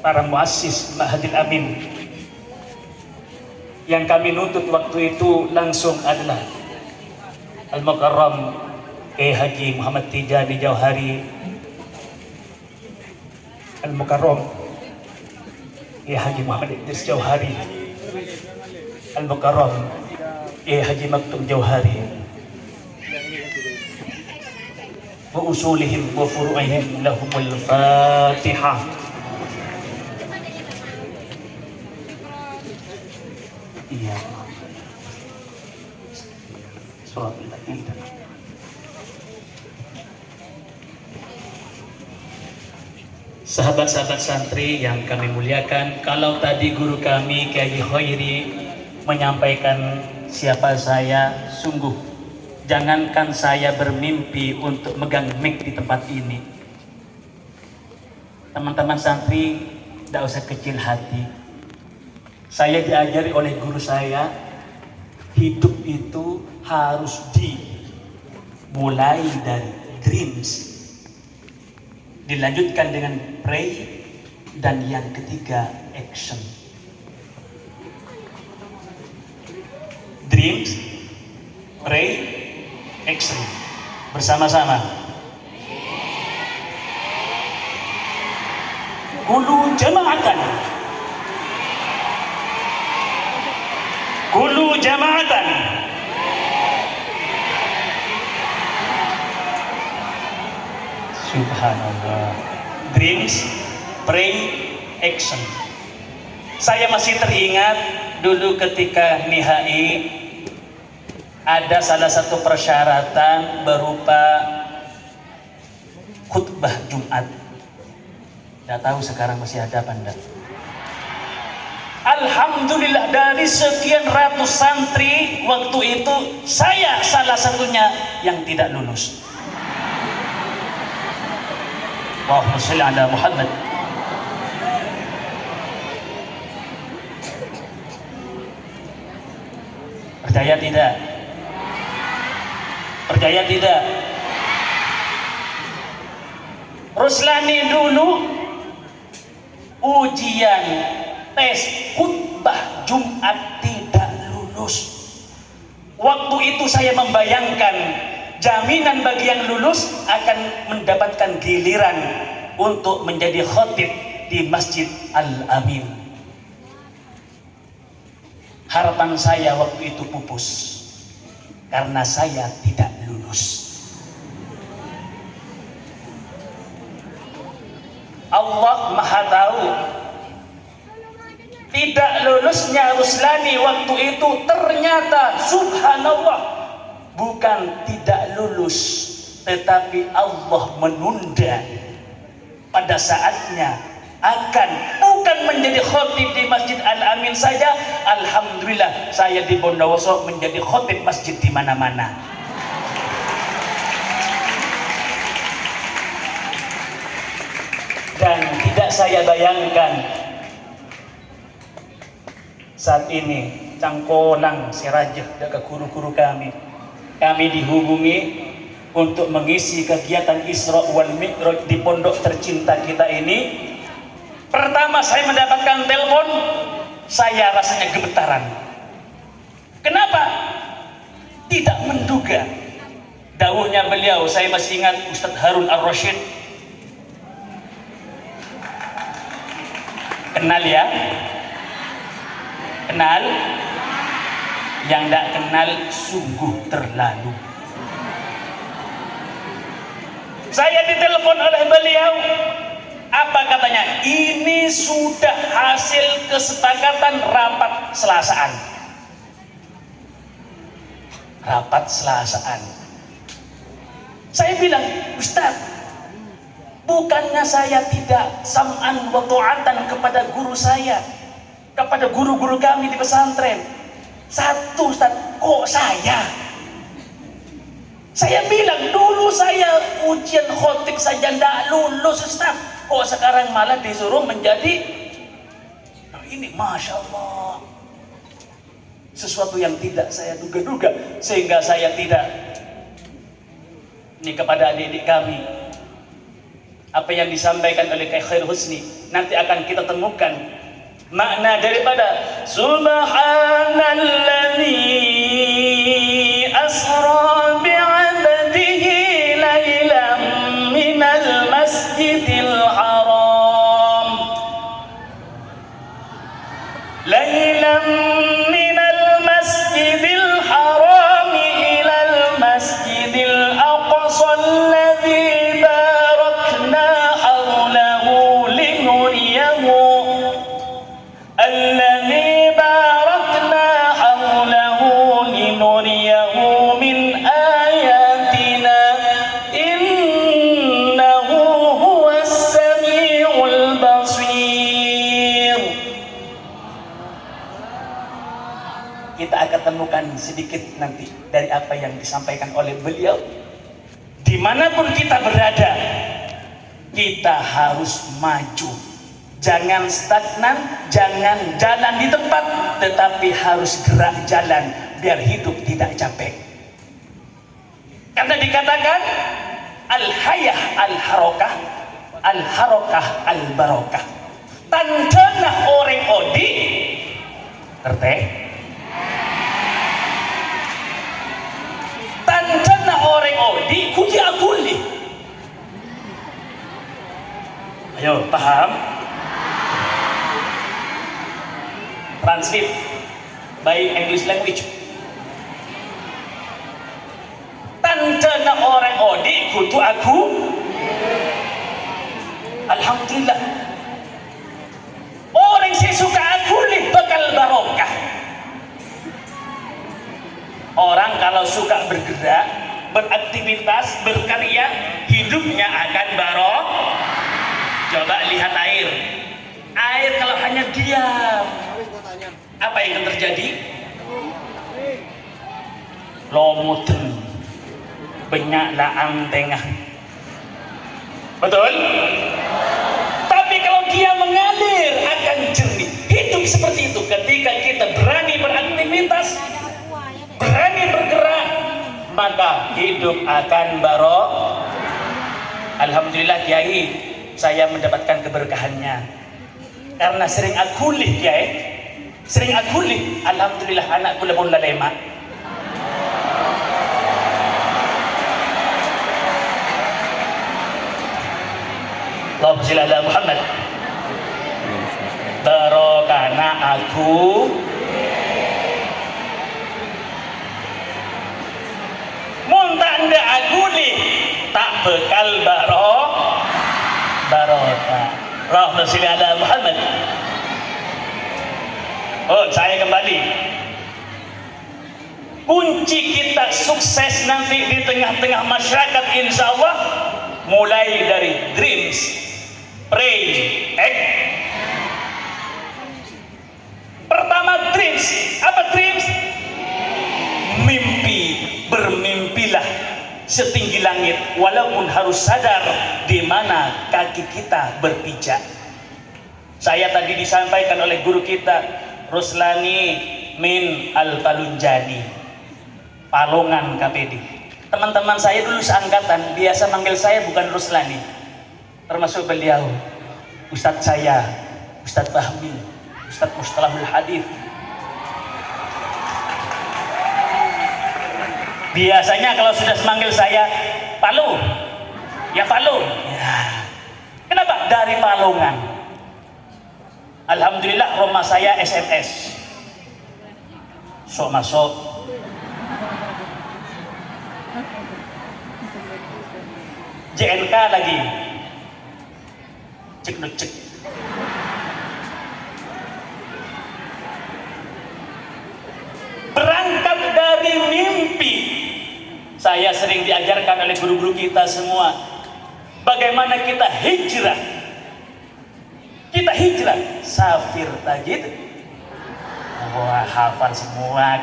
para muassis Ma'hadil Amin. Yang kami nuntut waktu itu langsung adalah Al-Mukarram Kiai Haji Muhammad Tijani Jauhari, Al-Mukarram Kiai Haji Muhammad Idris Jauhari, Al-Mukarram Kiai Haji Maktum Jauhari, wa usulihim wa furu'ihim lahumul Fatihah. Iya. Sahabat-sahabat santri yang kami muliakan, kalau tadi guru kami Kiai Khairi menyampaikan siapa saya, sungguh jangankan saya bermimpi untuk megang mic di tempat ini. Teman-teman santri, tidak usah kecil hati. Saya diajari oleh guru saya, hidup itu harus dimulai dari dreams, dilanjutkan dengan pray, dan yang ketiga action. Dreams, pray, action. Bersama-sama. Kulu jama'atan. Kulu jama'atan. Subhanallah. Dreams, pray, action. Saya masih teringat dulu ketika nihai ada salah satu persyaratan berupa khutbah Jumat. Tidak tahu sekarang masih ada apa enggak. Alhamdulillah, dari sekian ratus santri waktu itu saya salah satunya yang tidak lulus. Allahumma sholli ala Muhammad. Percaya tidak? Percaya tidak? Ruslani dulu ujian tes khutbah Jumat tidak lulus. Waktu itu saya membayangkan jaminan bagi yang lulus akan mendapatkan giliran untuk menjadi khatib di Masjid Al-Amin. Harapan saya waktu itu pupus karena saya tidak lulus. Allah Maha tahu, tidak lulusnya Ruslani waktu itu ternyata subhanallah bukan tidak lulus, tetapi Allah menunda pada saatnya akan bukan menjadi khatib di Masjid Al-Amin saja. Alhamdulillah saya di Bondowoso menjadi khatib masjid di mana-mana. Dan tidak saya bayangkan saat ini cangkolang serajah ke guru-guru kami dihubungi untuk mengisi kegiatan Isra wal Mi'raj di pondok tercinta kita ini. Pertama saya mendapatkan telepon, saya rasanya gemetaran. Kenapa? Tidak menduga. Dawuhnya beliau, saya masih ingat Ustadz Harun Ar-Rasyid. Kenal ya? Kenal? Yang tidak kenal sungguh terlalu. Saya ditelepon oleh beliau. Apa katanya? Ini sudah hasil kesepakatan rapat Selasaan. Rapat Selasaan. Saya bilang, Ustaz, bukannya saya tidak sam'an wa ta'atan kepada guru saya, kepada guru-guru kami di pesantren. Satu, Ustaz, kok saya? Saya bilang dulu saya ujian khotib saja tidak lulus, Ustaz. Kok sekarang malah disuruh menjadi, nah ini Masya Allah, sesuatu yang tidak saya duga-duga, sehingga saya tidak, ini kepada adik-adik kami, apa yang disampaikan oleh Khair Husni, nanti akan kita temukan makna daripada subhanalladzi asra bi'abdihi lailan minal masjidil haram lailan minal masjidil haram ilal masjidil aqsa alladzi barakna hawlahu linuriyahu الذي باركنا حوله لنريه من آياتنا إنه هو السميع البصير. Kita akan temukan sedikit nanti dari apa yang disampaikan oleh beliau. Dimanapun kita berada, kita harus maju. Jangan stagnan, jangan jalan di tempat, tetapi harus gerak jalan biar hidup tidak capek. Karena dikatakan al-hayah al-harokah, al-harokah al-barokah. Tandana orang odi, ngerti? Tandana orang odi, kuji akuli. Ayo, paham? Translate by English language. Tandana orang odi kutu aku. Alhamdulillah. Orang yang suka aku bakal barokah. Orang kalau suka bergerak, beraktivitas, berkarya, hidupnya akan barokah. Coba lihat air. Air kalau hanya diam, apa yang akan terjadi? Lomuten, banyak laang tengah. Betul? Tapi kalau dia mengalir akan jernih. Hidup seperti itu ketika kita berani beraktivitas, berani bergerak, maka hidup akan barokah. Alhamdulillah Kiai, saya mendapatkan keberkahannya. Karena sering akulih ya, sering akulih. Alhamdulillah anakku lebih lalema. Allahumma shalli ala Muhammad. Barokana aku muntanda akulih tak bekal barokah. Allahumma shalli ala Muhammad. Oh, saya kembali. Kunci kita sukses nanti di tengah-tengah masyarakat insya Allah mulai dari dreams, pray, act. Pertama dreams. Apa dreams? Mimpi. Bermimpilah setinggi langit, walaupun harus sadar di mana kaki kita berpijak. Saya tadi disampaikan oleh guru kita Ruslani min Al-Palunjani, Palongan KPD. Teman-teman saya dulu seangkatan biasa manggil saya bukan Ruslani, termasuk beliau Ustadz saya, Ustadz Fahmi, Ustadz Mustalahul Hadith. Biasanya kalau sudah memanggil saya Palu, ya Palu. Ya. Kenapa? Dari Palongan. Alhamdulillah rumah saya SMS. Sok masuk. JNK lagi. Cek cek. Berangkat dari mimpi. Saya sering diajarkan oleh guru-guru kita semua bagaimana kita hijrah. Kita hijrah, safir tajid. Wah, hafal semua.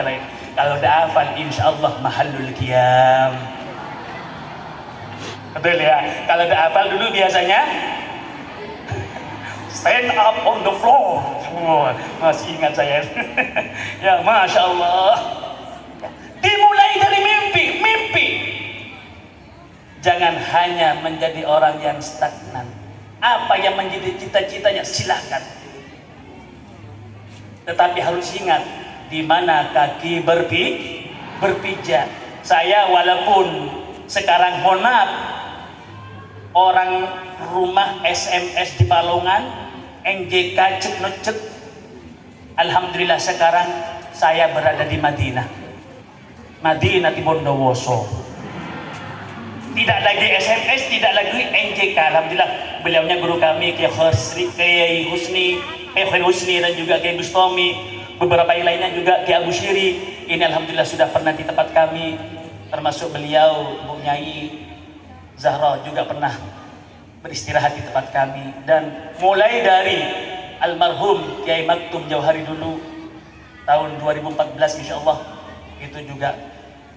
Kalau udah hafal, insya Allah mahallul qiyam. Betul ya? Kalau udah hafal dulu biasanya stand up on the floor. Wah, masih ingat saya. Ya, masya Allah. Dimulai dari mimpi. Jangan hanya menjadi orang yang stagnan. Apa yang menjadi cita-citanya silakan. Tetapi harus ingat di mana kaki berpijak. Saya walaupun sekarang mohon maaf, orang rumah SMS di Palongan, NJK cek, alhamdulillah sekarang saya berada di Madinah di Bondowoso. Tidak lagi SMS, tidak lagi NJK. Alhamdulillah beliaunya guru kami Kiai Husni dan juga Kiai Bustami, beberapa yang lainnya juga Kiai Abu Syiri. Ini alhamdulillah sudah pernah di tempat kami, termasuk beliau Bu Nyai Zahra juga pernah beristirahat di tempat kami. Dan mulai dari almarhum Kiai Maktum Jauhari dulu tahun 2014 insyaallah itu juga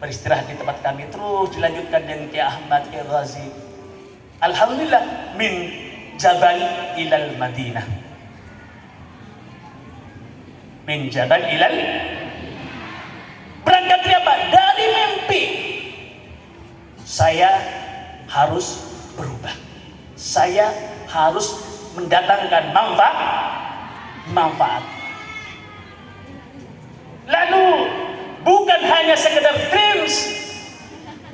beristirahat di tempat kami, terus dilanjutkan dengan Kiai Ahmad Kiai Ghazi. Alhamdulillah min Jabal ilal Madinah, min Jabal ilal, berangkat dari apa? Dari mimpi. Saya harus berubah, saya harus mendatangkan manfaat. Lalu bukan hanya sekedar dreams,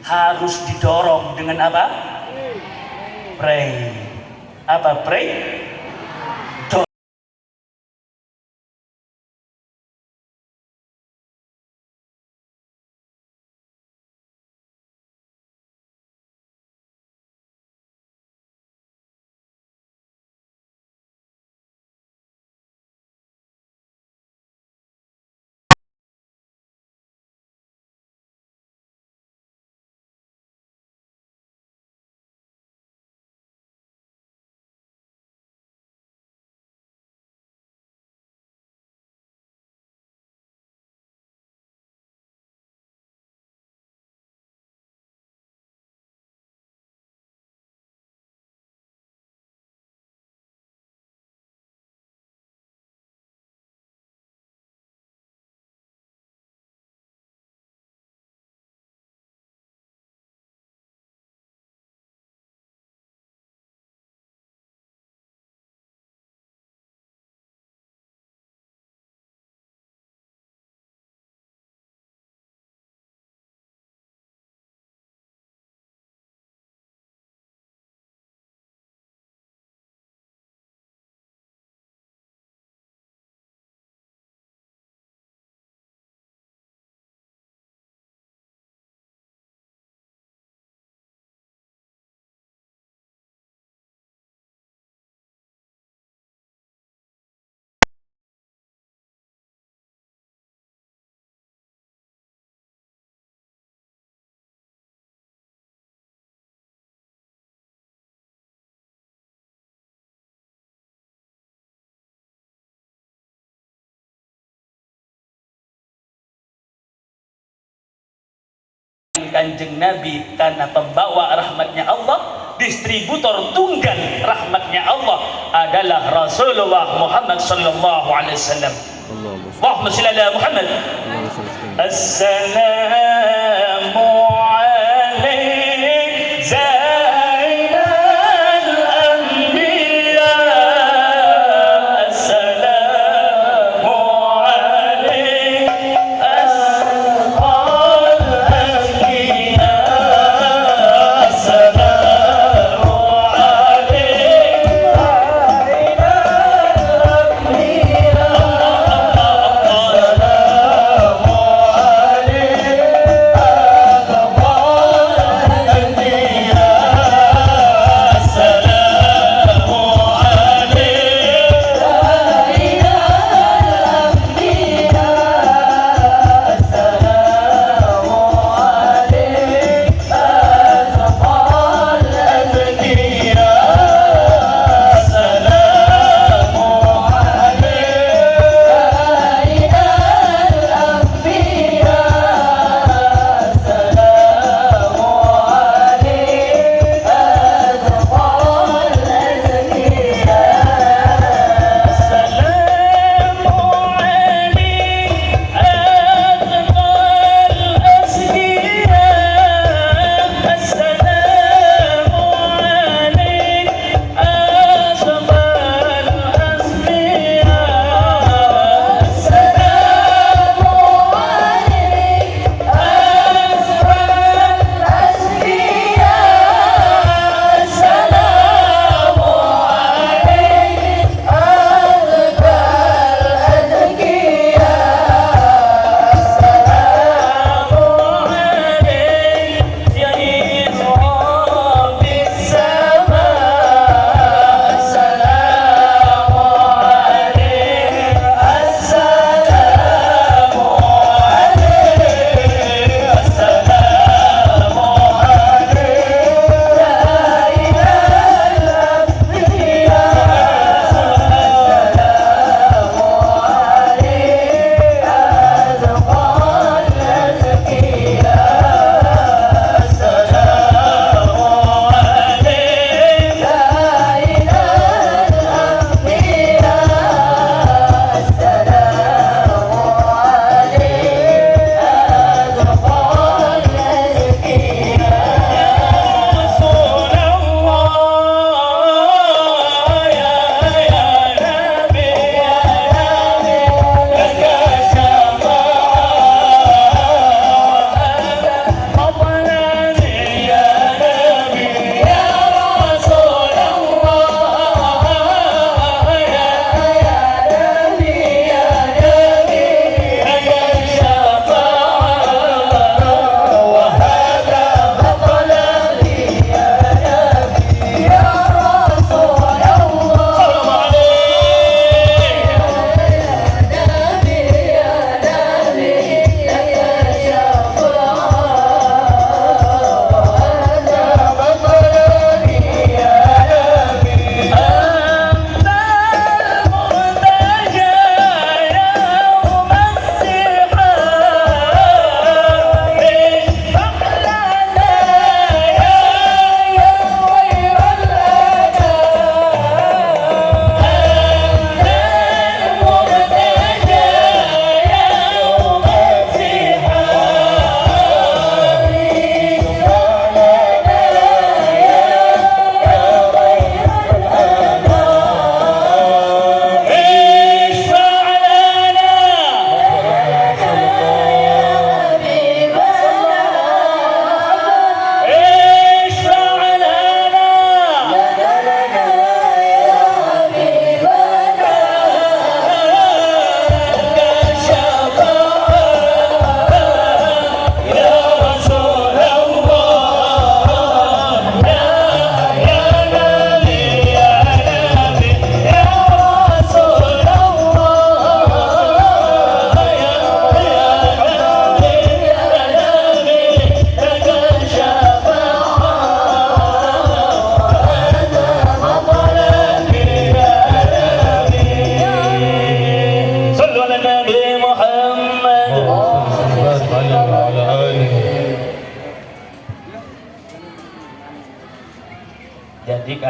harus didorong dengan apa? Pray. Apa pray? Kanjeng Nabi karena pembawa rahmatnya Allah, distributor tunggal rahmatnya Allah adalah Rasulullah Muhammad sallallahu alaihi wasallam. Allahumma shalli ala Muhammad. Assalamu alaikum zainal anbiya, assalamu alaikum asfal anbiya, assalamu alaikum zainal anbiya, assalamu alaikum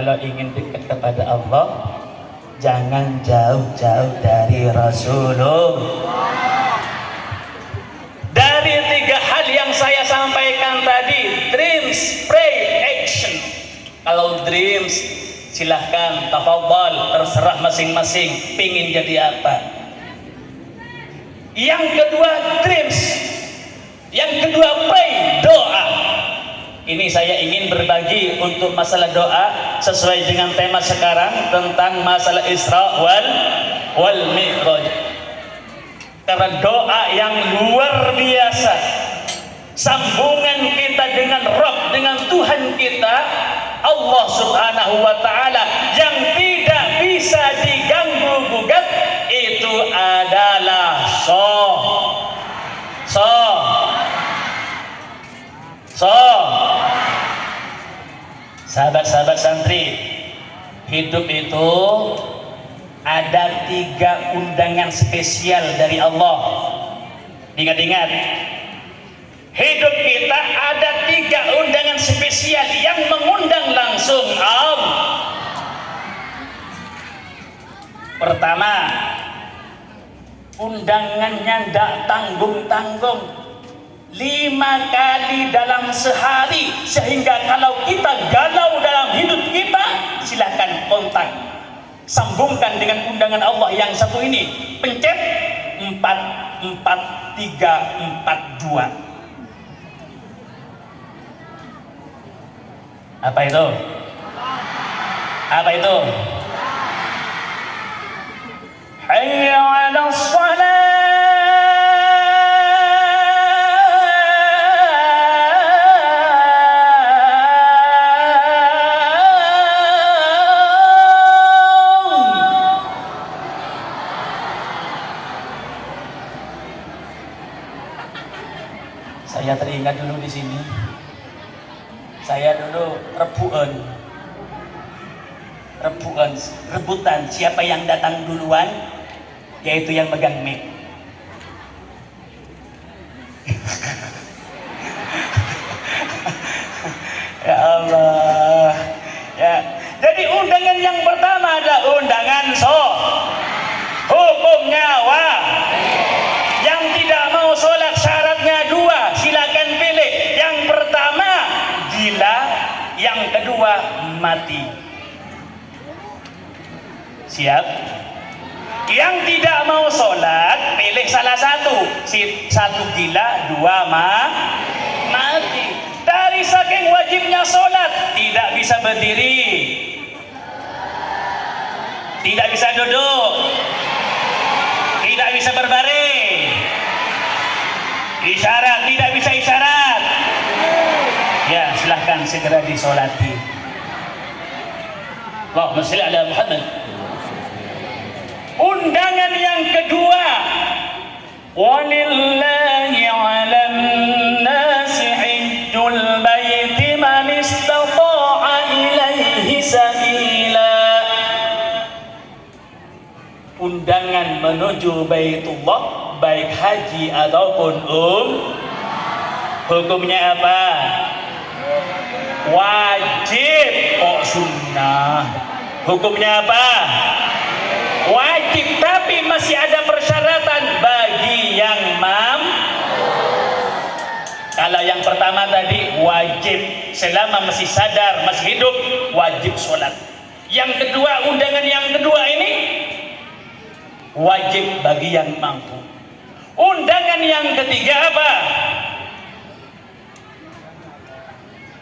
kalau ingin dekat kepada Allah, jangan jauh-jauh dari Rasulullah. Dari 3 hal yang saya sampaikan tadi, dreams, pray, action. Kalau dreams, silahkan tafadhal, terserah masing-masing pingin jadi apa. Yang kedua dreams, yang kedua pray, doa. Ini saya ingin berbagi untuk masalah doa sesuai dengan tema sekarang tentang masalah Isra wal Mi'raj. Karena doa yang luar biasa, sambungan kita dengan Rabb, dengan Tuhan kita Allah Subhanahu wa Ta'ala, yang tidak bisa diganggu gugat, itu adalah sahabat-sahabat santri, hidup itu ada 3 undangan spesial dari Allah. Ingat-ingat, hidup kita ada 3 undangan spesial yang mengundang langsung Allah. Pertama, undangannya tidak tanggung-tanggung, 5 kali dalam sehari, sehingga kalau kita galau dalam hidup kita, silakan kontak, sambungkan dengan undangan Allah yang satu ini, pencet 44342. Apa itu? Apa itu? Hayya 'alas shalah. Saya teringat dulu di sini. Saya dulu rebutan siapa yang datang duluan, yaitu yang megang mic. Ya Allah. Ya. Jadi undangan yang pertama adalah undangan hukumnya yang tidak mau sholat syaratnya 2, silakan pilih. Yang pertama gila, yang kedua mati. Siap? Yang tidak mau sholat pilih salah satu, 1 gila, 2 mati. Dari saking wajibnya sholat, tidak bisa berdiri, tidak bisa duduk, tidak bisa berbaring, isyarat, tidak bisa isyarat. Ya, silahkan segera disolati. Allahumma shalli ala Muhammad. Undangan yang kedua, walillahi 'alan nasi hajjul baiti man istata'a ilaihi sabila. Undangan menuju Baitullah, baik haji ataupun hukumnya apa? Wajib. Kok sunnah? Hukumnya apa? Wajib, tapi masih ada persyaratan bagi yang Kalau yang pertama tadi wajib, selama masih sadar, masih hidup, wajib sholat. Yang kedua, undangan yang kedua ini wajib bagi yang mampu. Undangan yang ketiga apa?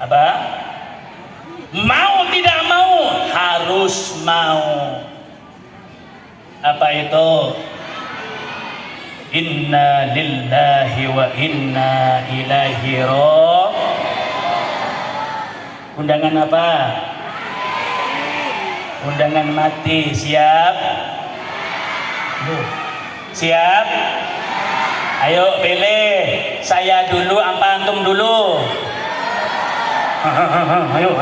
Apa? Mau tidak mau, harus mau. Apa itu? Inna lillahi wa inna ilaihi raji'un. Undangan apa? Undangan mati. Siap? Siap? Ayo pilih. Saya dulu apa antum dulu? Ayo.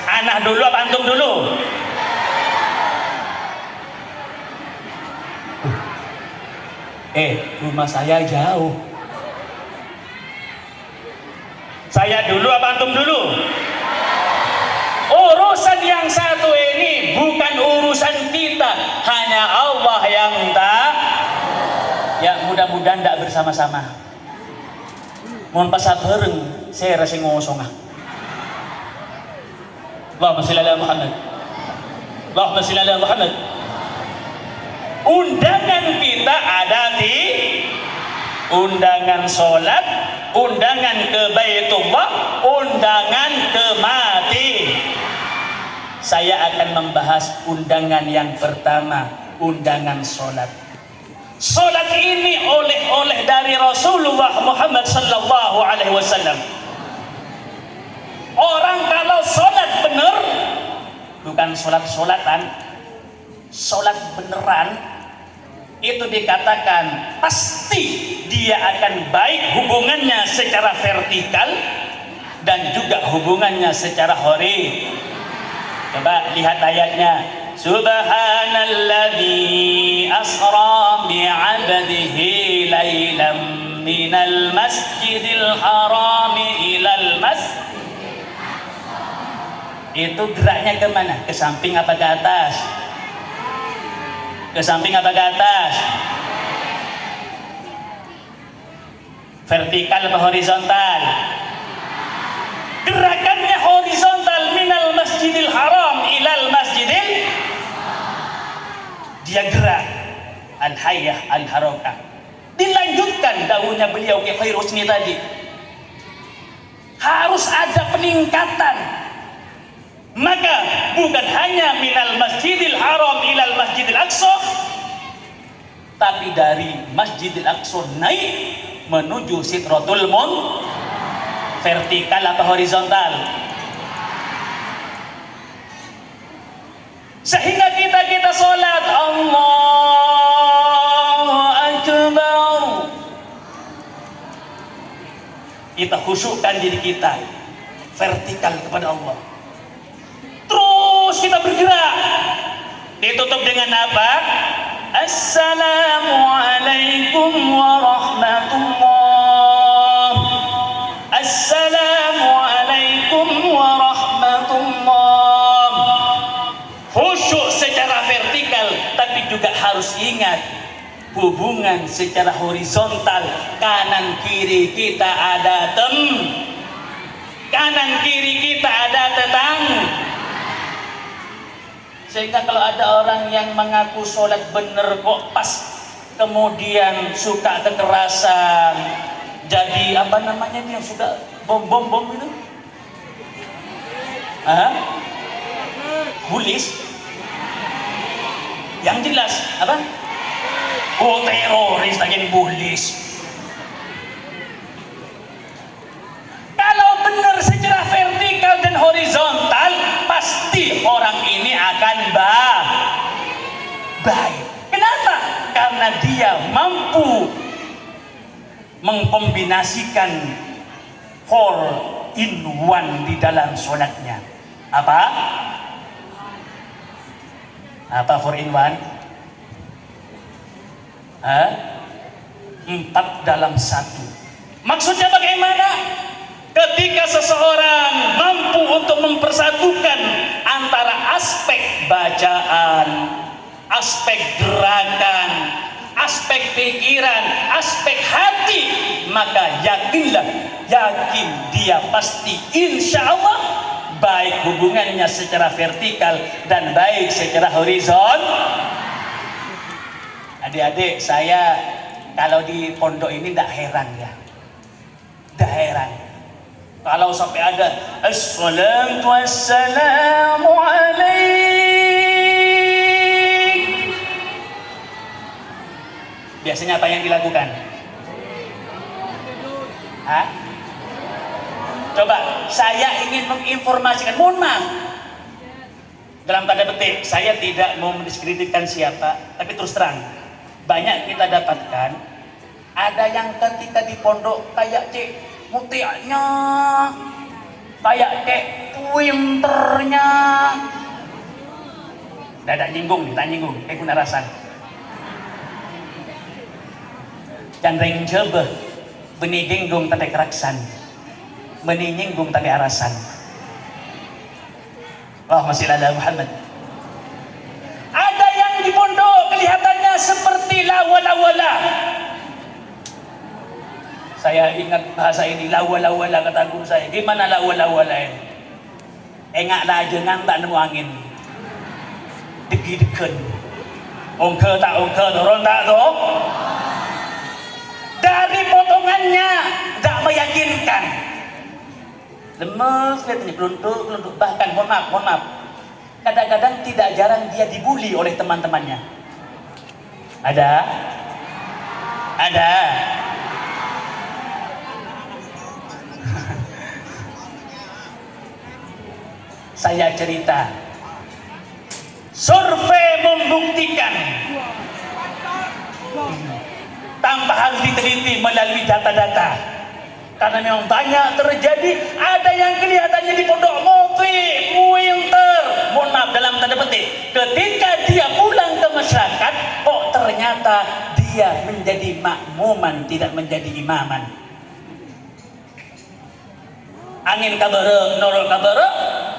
Anak dulu apa antum dulu? Rumah saya jauh. Saya dulu apa antum dulu? Oh, yang satu ini bukan urusan kita, hanya Allah yang tahu. Ya mudah-mudahan tidak bersama-sama. Mohon pasal bareng, saya rasa ngosong. Allahumma sholli ala Muhammad. Allahumma sholli ala Muhammad. Undangan kita ada di undangan sholat, undangan ke Baitullah, undangan ke mati. Saya akan membahas undangan yang pertama, undangan sholat. Sholat ini oleh dari Rasulullah Muhammad sallallahu alaihi wasallam. Orang kalau sholat benar, bukan sholat-sholatan, sholat beneran, itu dikatakan pasti dia akan baik hubungannya secara vertikal dan juga hubungannya secara horizontal. Coba lihat ayatnya. Subhanalladzi asra bi'abdihi laylan minal masjidil haram ilal masjid. Itu geraknya kemana? Ke samping apa ke atas? Ke samping apa ke atas? Vertikal apa horizontal? Gerakannya horizontal, minal masjidil haram ilal masjidil. Dia gerak al-hayyah al-harakah. Dilanjutkan daunnya beliau ke Khairusni tadi. Harus ada peningkatan. Maka bukan hanya minal masjidil haram ilal masjidil aqsa, tapi dari masjidil aqsa naik menuju sidratul muntaha. Vertikal atau horizontal? Sehingga kita sholat Allahu Akbar, kita khusyukkan diri kita vertikal kepada Allah. Terus kita bergerak, ditutup dengan apa? Assalamualaikum warahmatullah. Assalamualaikum warahmatullah. Khusyuk secara vertikal, tapi juga harus ingat hubungan secara horizontal. Kanan kiri kita ada kanan kiri kita ada sehingga kalau ada orang yang mengaku sholat bener kok pas kemudian suka kekerasan, jadi apa namanya ini yang sudah bom itu? Bulis? Yang jelas apa? Oh, teroris lagi bulis. Kalau benar secara vertikal dan horizontal, pasti orang ini akan baik. Kenapa? Karena dia mampu mengkombinasikan 4-in-1 di dalam sholatnya. Apa 4-in-1? 4 dalam 1. Maksudnya bagaimana? Ketika seseorang mampu untuk mempersatukan antara aspek bacaan, aspek gerakan, aspek pikiran, aspek hati, maka yakin dia pasti insya Allah baik hubungannya secara vertikal dan baik secara horizontal. Adik-adik, saya kalau di pondok ini tidak heran ya, tidak heran kalau sampai ada assalatu wassalamu alaik. Biasanya apa yang dilakukan? Coba, saya ingin menginformasikan, mohon maaf, dalam tanda petik, saya tidak mau mendiskreditkan siapa, tapi terus terang, banyak kita dapatkan, ada yang ketika di pondok kayak cek mutiaknya, kayak cek pinternya, tak nyinggung, kayak guna rasan. Dan ring coba, benih genggung tapi keraksan, benih nyinggung tapi arasan. Allahumma shalli ala Muhammad. Ada yang di pondok kelihatannya seperti lawala-wala. Saya ingat bahasa ini, lawala-wala, kata guru saya. Gimana lawala-wala ini? Engak lah aja ngantak nemu angin. Degi-degen. Ongke tak ongke, turun tak tu. Dari potongannya tak meyakinkan. Lemes, lihatnya keluntuk, bahkan mohon maaf. Kadang-kadang tidak jarang dia dibully oleh teman-temannya. Ada. Saya cerita, survei membuktikan tanpa harus diteliti melalui data-data, karena memang banyak terjadi. Ada yang kelihatannya di pondok mopi, winter, mohon maaf dalam tanda petik, ketika dia pulang ke masyarakat, kok ternyata dia menjadi makmuman, tidak menjadi imaman. Angin kabere, norok kabere,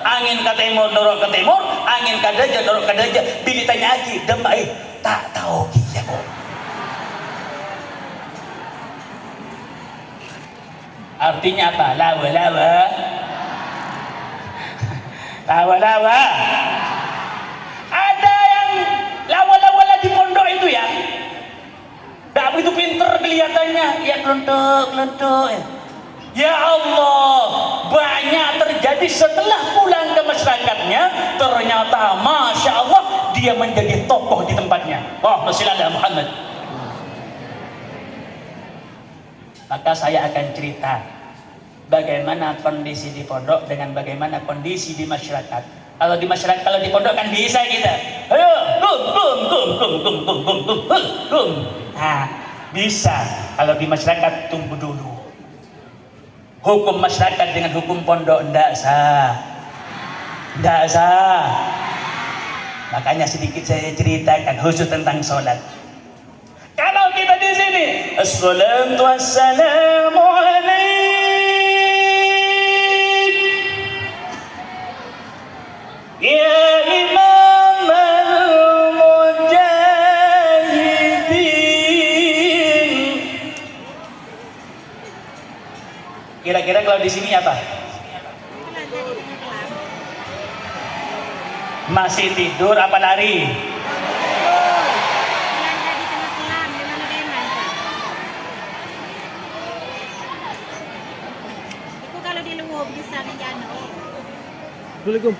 angin ke timur, norok ke timur, angin ke daja, norok ke daja. Bila tanya lagi, demai, tak tahu dia kok. Artinya apa? Lawa-lawa. Lawa-lawa. Ada yang lawa-lawa di pondok itu ya. Tak begitu pinter kelihatannya. Ya kelentuk. Ya Allah, banyak terjadi setelah pulang ke masyarakatnya, ternyata Masya Allah dia menjadi tokoh di tempatnya. Allahumma shalli ala Muhammad. Maka saya akan cerita bagaimana kondisi di pondok dengan bagaimana kondisi di masyarakat. Kalau di masyarakat, kalau di pondok kan bisa kita, ayo, gum. Nah, bisa. Kalau di masyarakat tunggu dulu. Hukum masyarakat dengan hukum pondok ndak sah. Makanya sedikit saya ceritakan khusus tentang sholat. Kalau kita di sini, assalatu wassalamu alaik ya imam al-mujahidin. Kira-kira kalau di sini apa? Masih tidur apa lari? Itu kalau di luar bisa menjano. Assalamualaikum.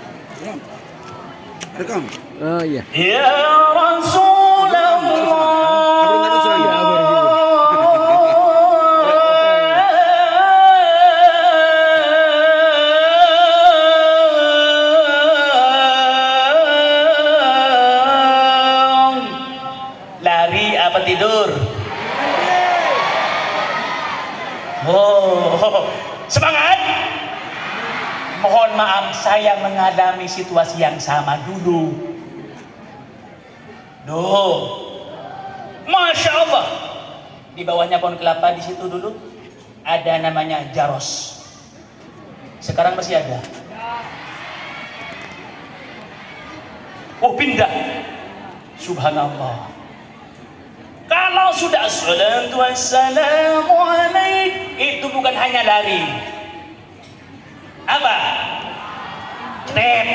Rekam. Oh iya. Ya Rasulullah. Lari apa tidur? Oh, semangat. Mohon maaf, saya mengalami situasi yang sama dulu. Masya Allah. Di bawahnya pohon kelapa di situ dulu ada namanya Jaros. Sekarang masih ada. Oh, pindah. Subhanallah. Kalau sudah salatu wassalamu alaik, itu bukan hanya lari. Apa? Tep.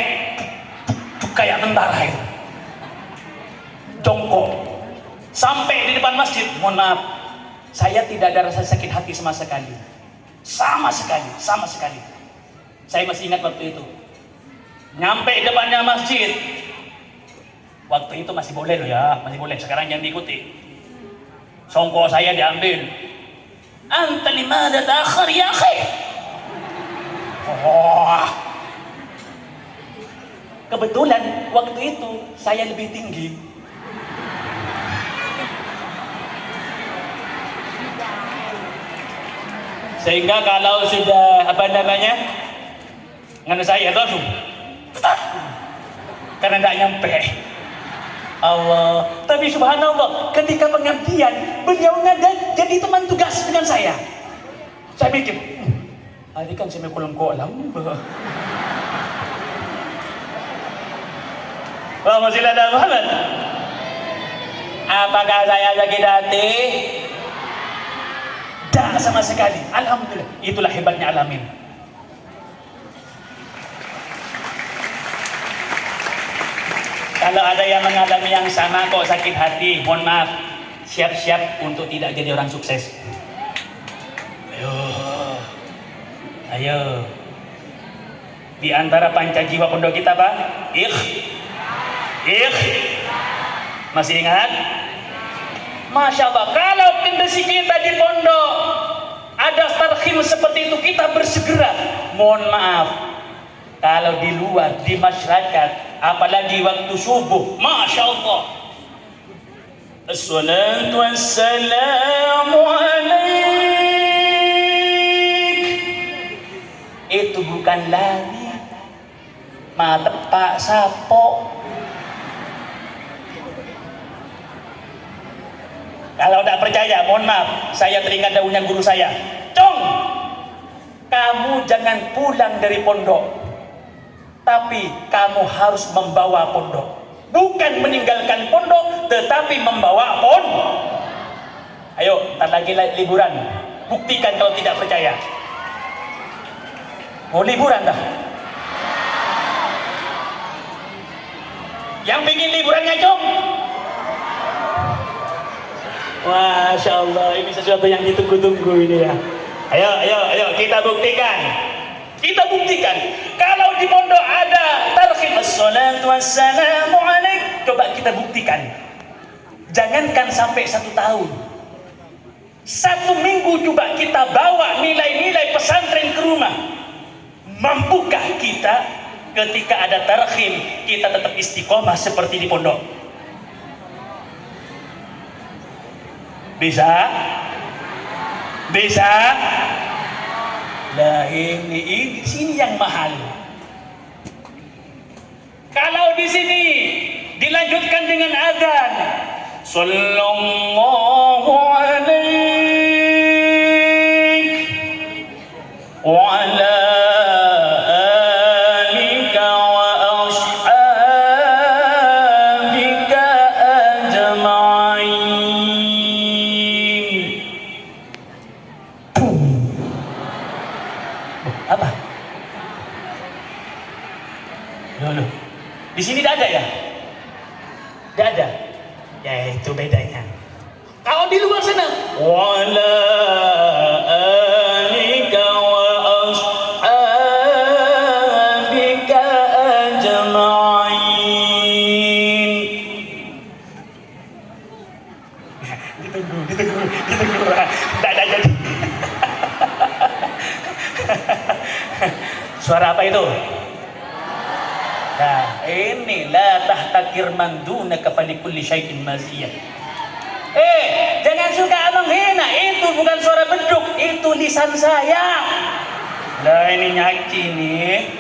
Kayak tentara itu. Jongkok. Sampai di depan masjid, mohon maaf, saya tidak ada rasa sakit hati sama sekali. Sama sekali. Saya masih ingat waktu itu. Nyampe depannya masjid. Waktu itu masih boleh loh ya, masih boleh. Sekarang yang diikuti. Songkok saya diambil. Anta limada ta'akhir ya akhi? Oh. Kebetulan waktu itu saya lebih tinggi. Sehingga kalau sudah ngana saya langsung karena tidak nyampe. Allah. Tapi subhanallah, ketika pengabdian beliau jadi teman tugas dengan saya. Saya pikir, hari kan saya kolam-kolam. Allahumma sholli ala Muhammad. Apakah saya sakit hati? Tidak sama sekali. Alhamdulillah. Itulah hebatnya Al-Amin. Kalau ada yang mengalami yang sama kok sakit hati, mohon maaf, siap-siap untuk tidak jadi orang sukses. Ayo, ayo. Di antara panca jiwa pondok kita apa? Masih ingat? Masya Allah, kalau kondisi kita di pondok ada tarhim seperti itu, kita bersegera. Mohon maaf, kalau di luar, di masyarakat, apalagi waktu subuh, Masya Allah, assalatu wassalamu alaik, itu bukan lari, mata pak sapo. Kalau tidak percaya, mohon maaf, saya teringat daunnya guru saya. Cong, kamu jangan pulang dari pondok, tapi kamu harus membawa pondok. Bukan meninggalkan pondok, tetapi membawa pondok. Ayo, ntar lagi liburan. Buktikan kalau tidak percaya. Mau liburan dah? Yang pengen liburannya, Cong? Masya Allah, ini sesuatu yang ditunggu-tunggu ini ya. Ayo, kita buktikan. Kita buktikan. Kalau di pondok ada tarhim assalatu wassalamu alaik, coba kita buktikan. Jangankan sampai 1 tahun, 1 minggu coba kita bawa nilai-nilai pesantren ke rumah. Mampukah kita ketika ada tarhim, kita tetap istiqomah seperti di pondok? Bisa? Bisa? Nah ini sini yang mahal. Kalau di sini dilanjutkan dengan azan, sallallahu alaihi wa ala alika wa ashabika ajma'in. Apa? Loh. Di sini tidak ada ya? Tidak ada. Ya itu bedanya. Kalau di luar sana, wala alika wa ashabika ajma'in. Ditunggu. Tidak ada jadi. Suara apa itu? Nah, ini la tahtakir man dunaka fa likulli syai'in maziyah. Jangan suka menghina, itu bukan suara beduk, itu lisan saya. Lah ini nyaci nih.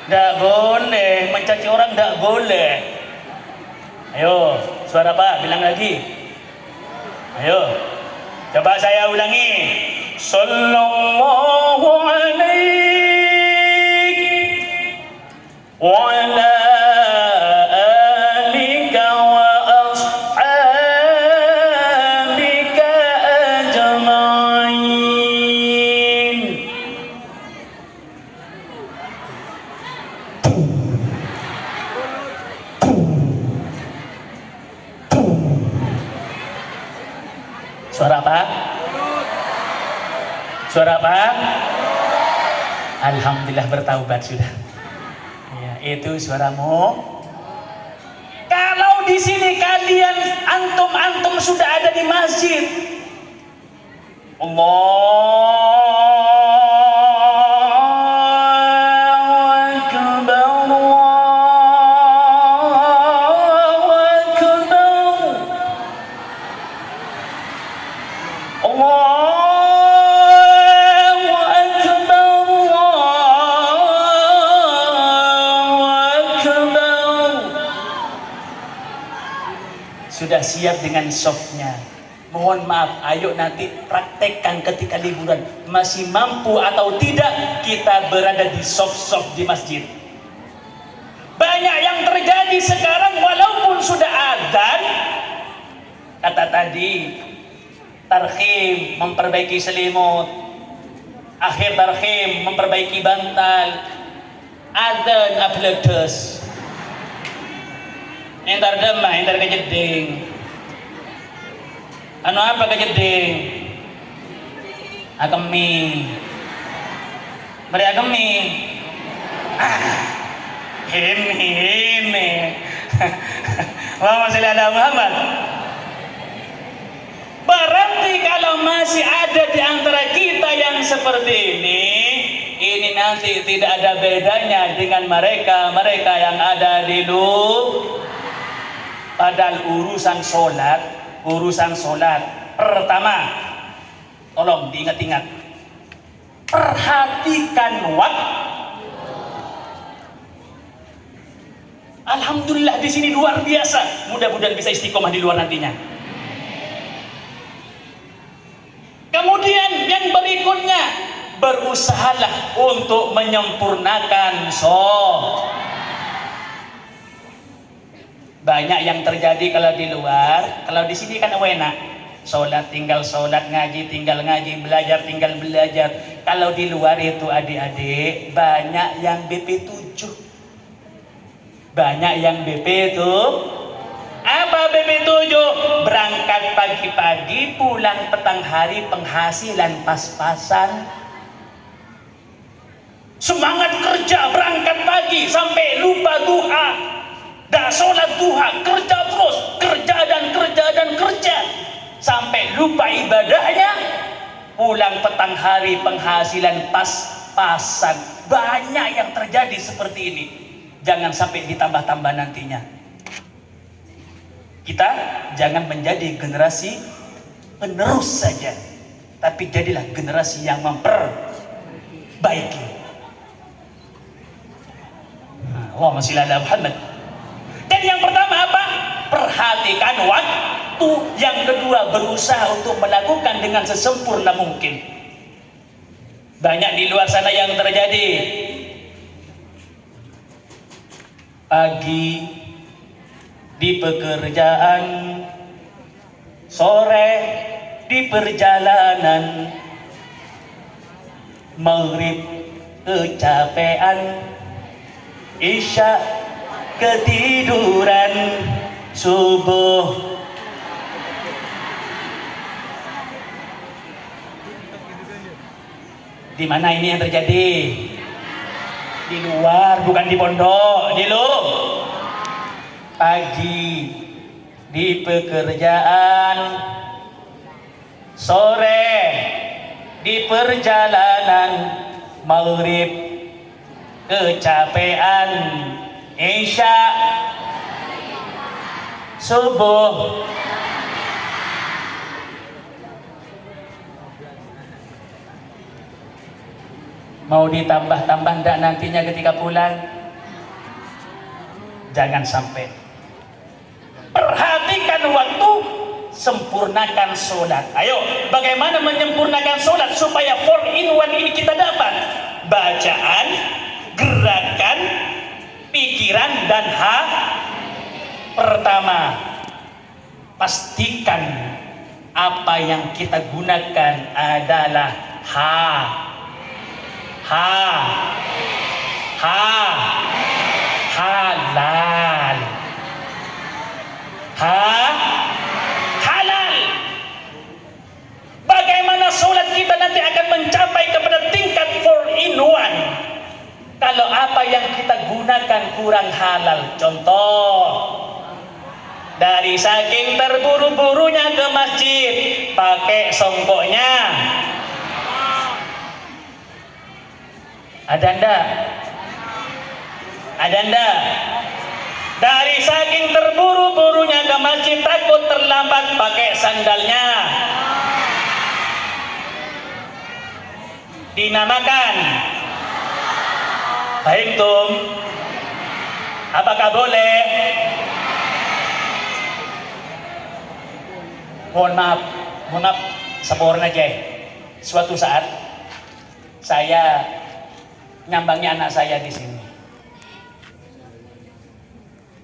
Enggak boleh mencaci orang, enggak boleh. Ayo, suara apa? Bilang lagi. Ayo. Coba saya ulangi. Sallallahu alaihi وعلى آلك وأصحابك أجمعين. Suara apa? Suara apa? Alhamdulillah bertaubat sudah. Itu suaramu. Kalau di sini kalian antum sudah ada di masjid, Allahu Akbar, Allahu Akbar, Allah. Sudah siap dengan softnya. Mohon maaf, ayo nanti praktekkan ketika liburan. Masih mampu atau tidak, kita berada di soft di masjid. Banyak yang terjadi sekarang, sudah adzan, kata tadi, tarhim memperbaiki selimut, akhir tarhim memperbaiki bantal, adzan abledes, entar demah, entar kejeding. Anu apa kejeding? Agemi. Mari agemi. Ini. Allahumma sholli ala Muhammad. Berarti kalau masih ada di antara kita yang seperti ini nanti tidak ada bedanya dengan mereka yang ada di luar. Padahal urusan sholat pertama, tolong diingat-ingat, perhatikan waktu. Alhamdulillah di sini luar biasa. Mudah-mudahan bisa istiqomah di luar nantinya. Kemudian yang berikutnya, berusahalah untuk menyempurnakan sholat. Banyak yang terjadi kalau di luar, kalau di sini kan enak. Sholat tinggal sholat, ngaji tinggal ngaji, belajar tinggal belajar. Kalau di luar itu adik-adik banyak yang BP7. Banyak yang BP itu apa? BP7 berangkat pagi-pagi, pulang petang hari, penghasilan pas-pasan. Semangat kerja, berangkat pagi sampai lupa duha, dah sholat duha, kerja terus, kerja dan kerja sampai lupa ibadahnya, pulang petang hari, penghasilan pas-pasan. Banyak yang terjadi seperti ini. Jangan sampai ditambah-tambah nantinya. Kita jangan menjadi generasi penerus saja, tapi jadilah generasi yang memperbaiki. Allahumma sholli ala Muhammad. Dan yang pertama apa? Perhatikan waktu. Yang kedua, berusaha untuk melakukan dengan sesempurna mungkin. Banyak di luar sana yang terjadi. Pagi di pekerjaan, sore di perjalanan, maghrib kecapean, isya ketiduran, subuh di mana ini yang terjadi? Di luar, bukan di pondok, di luar. Pagi di pekerjaan, sore di perjalanan, maghrib kecapean, isya subuh mau ditambah-tambah ndak nantinya ketika pulang? Jangan sampai. Perhatikan waktu, sempurnakan sholat. Ayo, bagaimana menyempurnakan sholat supaya 4-in-1 ini kita dapat? Bacaan, gerakan, pikiran, dan Pertama, pastikan apa yang kita gunakan adalah halal. Halal. Bagaimana sholat kita nanti akan mencapai kepada tingkat 4-in-1 kalau apa yang kita gunakan kurang halal? Contoh, dari saking terburu-burunya ke masjid pakai songkoknya. Ada ndak? Ada ndak? Dari saking terburu-burunya ke masjid takut terlambat pakai sandalnya. Dinamakan baik tum. Apakah boleh? Mohon maaf, saboran aja. Suatu saat saya nyambangi anak saya di sini.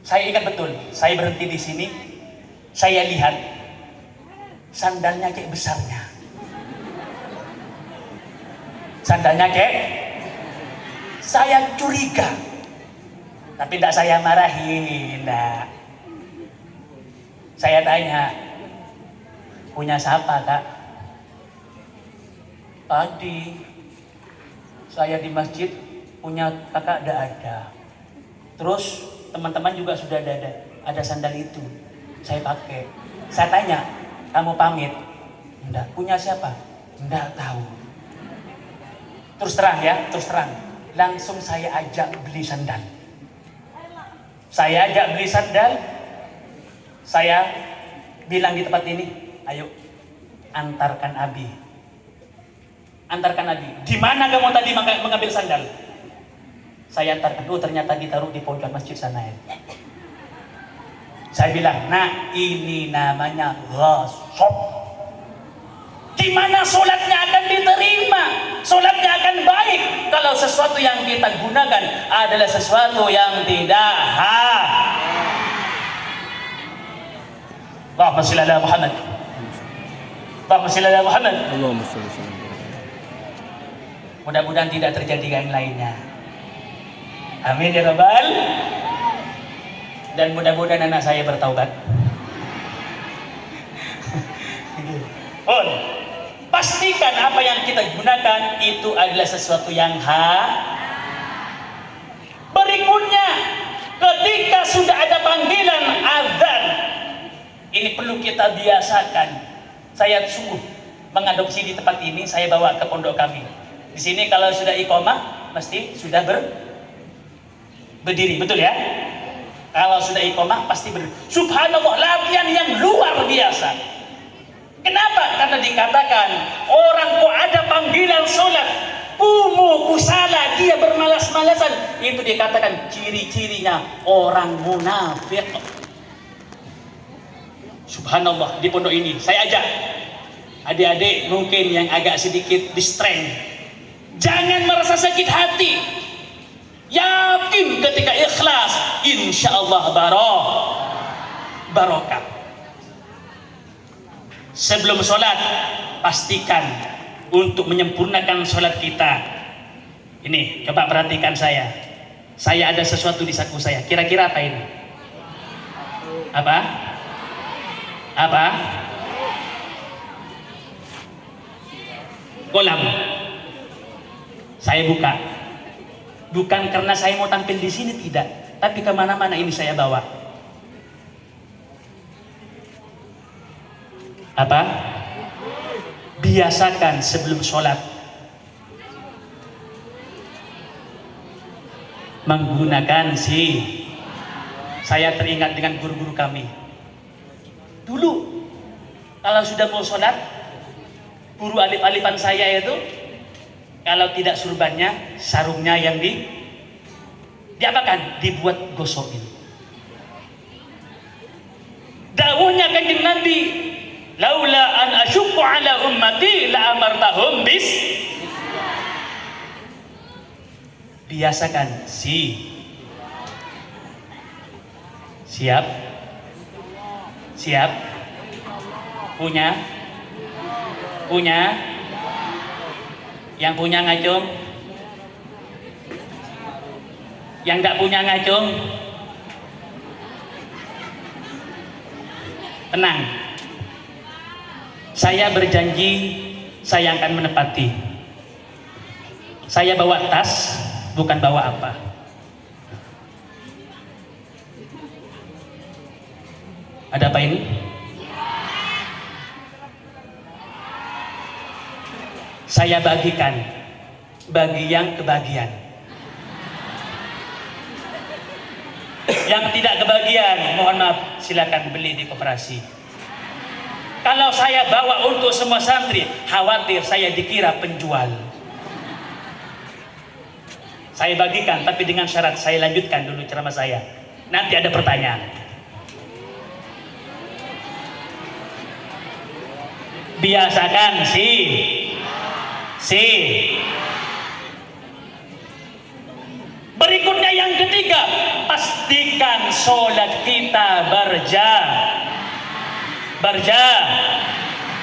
Saya ingat betul, saya berhenti di sini, saya lihat sandalnya kayak besarnya. Sandalnya kayak, saya curiga. Tapi tidak saya marahin, tidak. Saya tanya, punya siapa kak? Tadi saya di masjid punya kakak tidak ada. Terus teman-teman juga sudah ada sandal itu. Saya pakai. Saya tanya, kamu pamit? Enggak. Punya siapa? Enggak tahu. Terus terang ya, terus terang. Langsung saya ajak beli sandal. Saya ajak beli sandal. Saya bilang di tempat ini, ayo antarkan Abi. Antarkan Abi. Di mana kamu tadi mengambil sandal? Saya antarkan. Oh, ternyata ditaruh di pojok masjid sana ya. Saya bilang, nah ini namanya ghasab. Di mana solatnya akan diterima, solatnya akan baik kalau sesuatu yang kita gunakan adalah sesuatu yang tidak hak. Allahumma shalli ala Muhammad. Allahumma shalli ala Muhammad. Allahumma shalli ala Muhammad. Mudah-mudahan tidak terjadi yang lainnya. Amin ya rabbal. Dan mudah-mudahan anak saya bertaubat. Oh, pastikan apa yang kita gunakan itu adalah sesuatu yang hak. Berikutnya, ketika sudah ada panggilan azan, ini perlu kita biasakan. Saya sungguh mengadopsi di tempat ini, saya bawa ke pondok kami. Di sini kalau sudah iqomah, mesti sudah berdiri, betul ya? Kalau sudah iqomah pasti berdiri. Subhanallah, latihan yang luar biasa. Kenapa? Karena dikatakan orang kok ada panggilan sholat, kusala, dia bermalas-malasan. Itu dikatakan ciri-cirinya orang munafik. Subhanallah, di pondok ini saya ajak adik-adik mungkin yang agak sedikit distrain. Jangan merasa sakit hati. Yakin ketika ikhlas, insya Allah barokah. Sebelum sholat, pastikan untuk menyempurnakan sholat kita. Ini, coba perhatikan saya. Saya ada sesuatu di saku saya. Kira-kira apa ini? Apa? Apa? Kolam. Saya buka. Bukan karena saya mau tampil di sini, tidak. Tapi kemana-mana ini saya bawa. Apa? Biasakan sebelum sholat menggunakan saya teringat dengan guru-guru kami. Dulu, kalau sudah mau sholat, guru alif-alifan saya itu, kalau tidak surbannya, sarungnya yang diapakan? Dibuat gosokin. Dawuhnya kanjeng Nabi, laula an asyukku ala ummati la amartahum bis. Biasakan siap punya yang punya ngacung, yang tidak punya ngacung tenang, saya berjanji saya akan menepati. Saya bawa tas, bukan bawa apa. Ada apa ini? Saya bagikan bagi yang kebagian. Yang tidak kebagian, mohon maaf, silakan beli di koperasi. Kalau saya bawa untuk semua santri, khawatir saya dikira penjual. Saya bagikan, tapi dengan syarat saya lanjutkan dulu ceramah saya. Nanti ada pertanyaan. Biasakan berikutnya yang ketiga, pastikan sholat kita berja.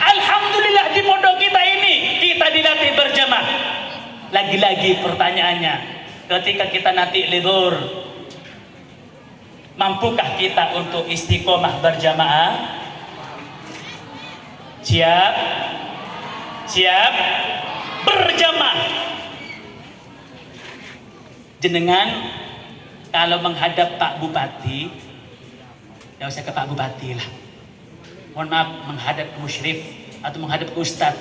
Alhamdulillah di pondok kita ini kita dilatih berjamaah. Lagi-lagi pertanyaannya, ketika kita nanti libur, mampukah kita untuk istiqomah berjamaah? Siap? Siap? Berjamaah. Jenengan kalau menghadap Pak Bupati, ya usah ke Pak Bupati lah. Mohon maaf, menghadap ke musyrif atau menghadap ke ustadz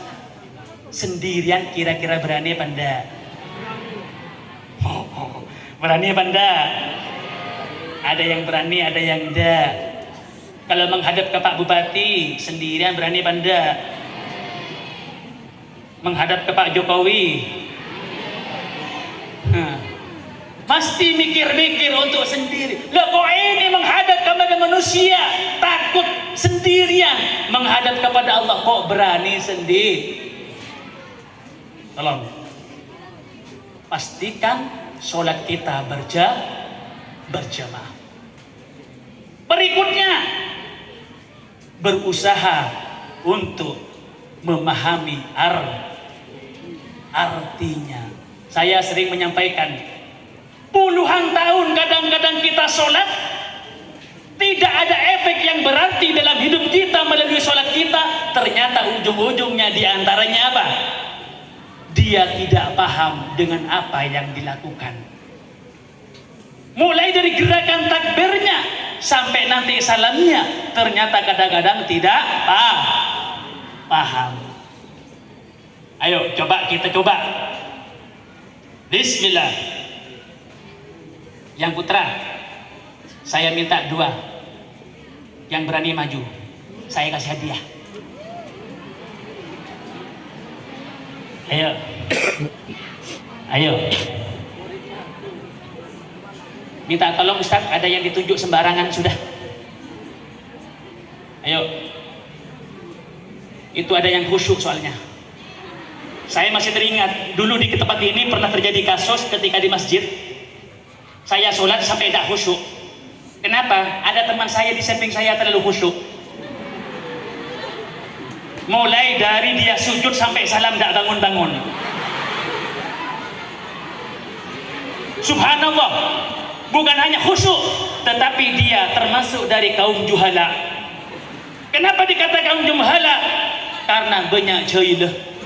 sendirian, kira-kira berani apa enggak? Berani apa enggak? Ada yang berani, ada yang enggak. Kalau menghadap ke Pak Bupati sendirian, berani apa enggak? Menghadap ke Pak Jokowi, pasti mikir-mikir untuk sendiri. Loh kok ini menghadap kepada manusia takut sendirian, menghadap kepada Allah kok berani sendiri? Tolong pastikan sholat kita berjamaah. Berikutnya, berusaha untuk memahami artinya. Saya sering menyampaikan, puluhan tahun kadang-kadang kita sholat, tidak ada efek yang berarti dalam hidup kita melalui sholat kita. Ternyata ujung-ujungnya diantaranya apa? Dia tidak paham dengan apa yang dilakukan. Mulai dari gerakan takbirnya sampai nanti salamnya, ternyata kadang-kadang tidak paham. Ayo kita coba. Bismillah. Yang putra, saya minta 2. Yang berani maju, saya kasih hadiah. Ayo. Minta tolong Ustaz, ada yang ditunjuk sembarangan sudah. Ayo. Itu ada yang khusyuk soalnya. Saya masih teringat dulu di tempat ini pernah terjadi kasus ketika di masjid. Saya sholat sampai tidak khusyuk. Kenapa? Ada teman saya di samping saya terlalu khusyuk. Mulai dari dia sujud sampai salam tidak bangun-bangun. Subhanallah, bukan hanya khusyuk, tetapi dia termasuk dari kaum juhala. Kenapa dikatakan kaum juhala? Karena banyak jahilah.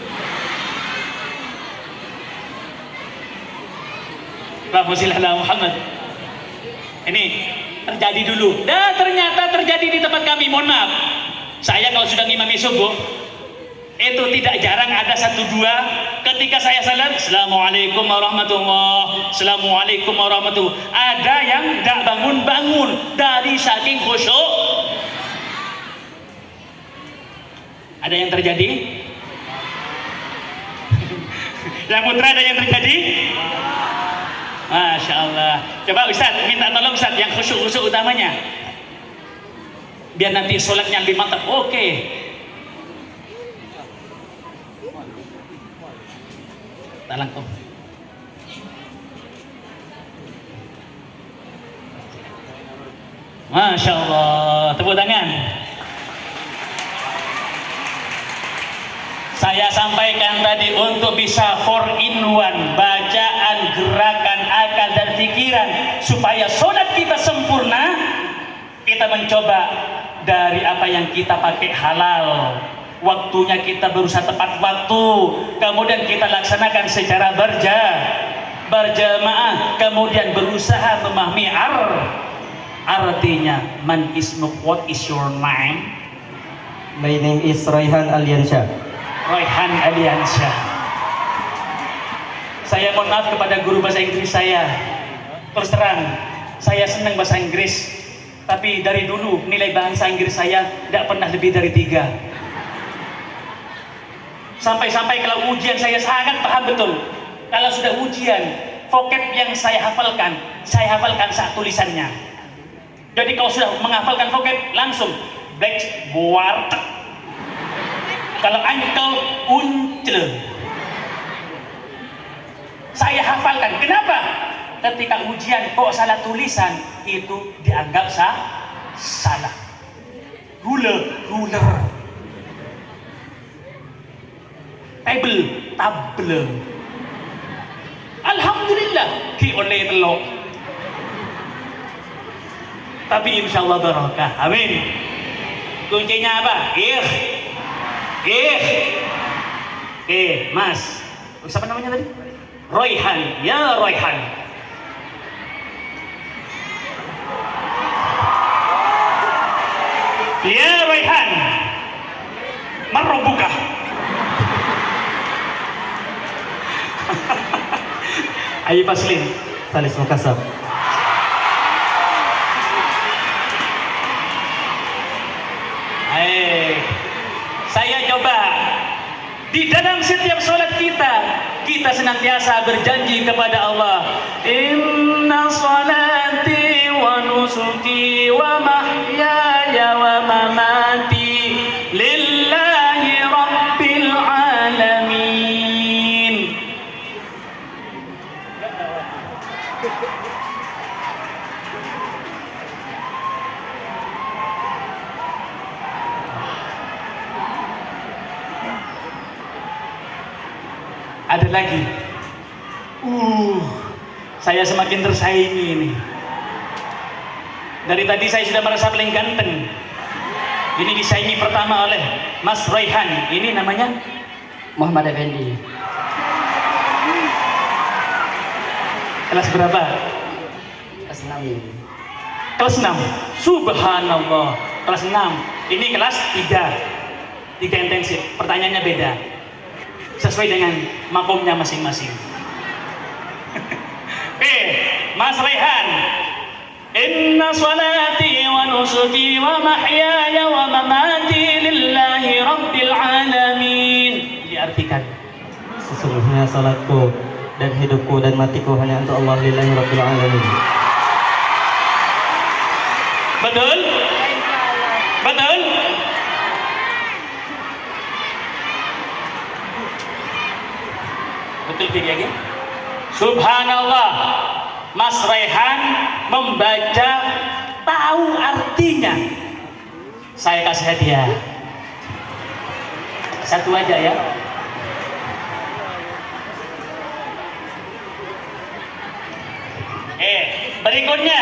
Allahumma Muhammad. Ini terjadi dulu. Dan ternyata terjadi di tempat kami. Mohon maaf, saya kalau sudah ngimami subuh itu tidak jarang ada 1-2 ketika saya salam, Assalamualaikum warahmatullahi, Assalamualaikum warahmatullahi, ada yang tidak bangun-bangun dari saking khusyuk. Ada yang terjadi? Yang putra ada yang terjadi? Masya Allah. Coba Ustaz, minta tolong Ustaz yang khusyuk-khusyuk utamanya, biar nanti sholatnya lebih mantap. Oke. Tak langkung. Masya Allah. Tepuk tangan. Saya sampaikan tadi untuk bisa 4-in-1, bacaan, gerakan, akal dan pikiran, supaya sholat kita sempurna. Kita mencoba dari apa yang kita pakai halal, waktunya kita berusaha tepat waktu, kemudian kita laksanakan secara berjamaah, kemudian berusaha memahami artinya. Man ismuk, what is your name? My name is Raihan Aliansyah. Raihan Aliansyah. Saya mohon maaf kepada guru bahasa Inggris saya. Terus terang, saya senang bahasa Inggris, tapi dari dulu nilai bahasa Inggris saya tidak pernah lebih dari 3. Sampai-sampai kalau ujian saya sangat paham betul. Kalau sudah ujian, vocab yang saya hafalkan saat tulisannya. Jadi kalau sudah menghafalkan vocab, langsung black board. Kalau ankle uncel, saya hafalkan. Kenapa? ketika ujian kok salah tulisan, itu dianggap salah. Ruler. Table. Alhamdulillah ki oleh telok. Tapi insyaallah barakah. Amin. Kuncinya apa? Mas. Siapa namanya tadi? Royhan. Ya Royhan. Ya Royhan. Marrobuka. Ayo Paslin. Salis Makassar. Saya coba di dalam setiap sholat kita senantiasa berjanji kepada Allah, inna sholati wa nusuki wa mahyaya wa mamati lillahi rabbil alamin. Ada lagi. Saya semakin tersaingi ini. Dari tadi saya sudah merasa paling ganteng. Ini disaingi pertama oleh Mas Royhan. Ini namanya Muhammad Effendi. kelas berapa? Kelas 6. Kelas 6. Subhanallah. Kelas 6. Ini kelas 3. 3 intensif. Pertanyaannya beda. Sesuai dengan makomnya masing-masing. Mas Rehan, inna salati wa nusuki wa mahyaya wa mamati lillahi rabbil alamin. Diartikan, sesungguhnya salatku dan hidupku dan matiku hanya untuk Allah, lillahi rabbil alamin. Betul? Betul? Betul lagi? Subhanallah, Mas Rehan membaca tahu artinya. Saya kasih hadiah. Satu aja ya. Berikutnya.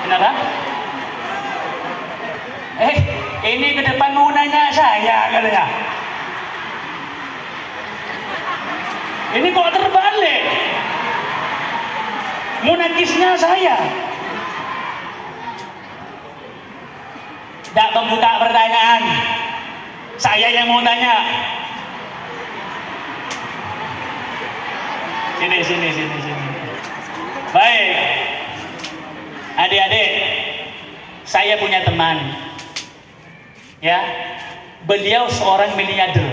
Kenapa? Ini ke depan mau nanya saya katanya. Ini kok terbalik? Munakisnya saya. Tidak membuka pertanyaan. Saya yang mau tanya. Sini. Baik. Adik-adik, saya punya teman. Ya, beliau seorang miliarder.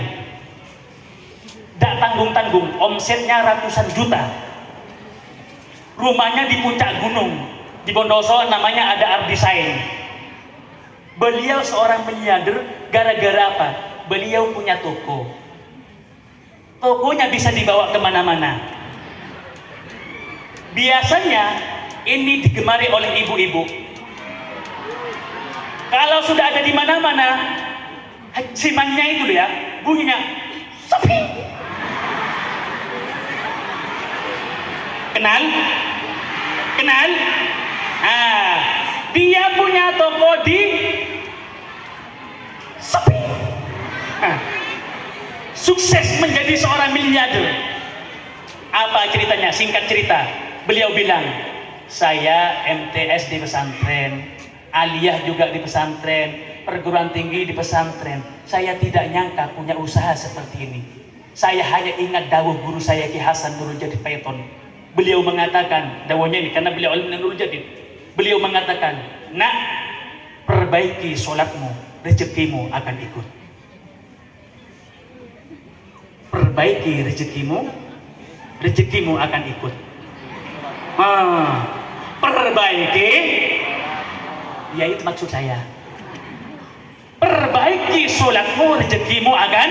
Tak tanggung-tanggung, omsetnya ratusan juta. Rumahnya di puncak gunung, di Bondoso, namanya ada Ardisain. Beliau seorang miliarder gara-gara apa? Beliau punya toko. Tokonya bisa dibawa kemana-mana. Biasanya ini digemari oleh ibu-ibu. Kalau sudah ada di mana-mana, simannya itu ya, bunyinya sepi. Kenal? Dia punya toko di sepi. Sukses menjadi seorang miliarder. Apa ceritanya? Singkat cerita, beliau bilang, saya MTS di pesantren, aliyah juga di pesantren, perguruan tinggi di pesantren. Saya tidak nyangka punya usaha seperti ini. Saya hanya ingat dawuh guru saya Ki Hasan Nurul Jadid Paiton. Beliau mengatakan, dawuhnya ini karena beliau alim Nurul Jadid. Beliau mengatakan, nak, perbaiki sholatmu, rezekimu akan ikut. Perbaiki rezekimu akan ikut. Perbaiki, ya itu maksud saya. Perbaiki sholatmu, rezekimu akan.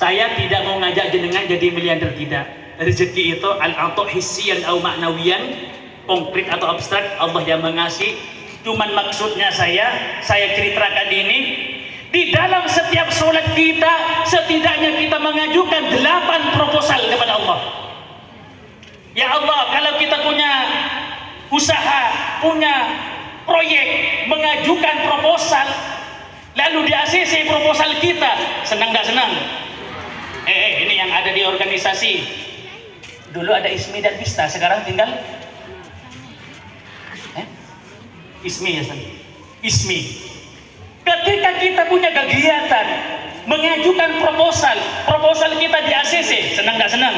Saya tidak mau ngajak jenengan jadi miliarder, tidak. Rezeki itu al-ata hissiyan au ma'nawiyan, konkret atau abstrak, Allah yang mengasih. Cuman maksudnya saya ceritakan ini, di dalam setiap sholat kita setidaknya kita mengajukan 8 proposal kepada Allah. Ya Allah, kalau kita punya usaha, punya proyek, mengajukan proposal, lalu di ACC proposal kita, senang gak senang? Ini yang ada di organisasi. Dulu ada ISMI dan BISTA, sekarang tinggal ISMI ya, ISMI. Ketika kita punya kegiatan mengajukan proposal kita di ACC, senang gak senang?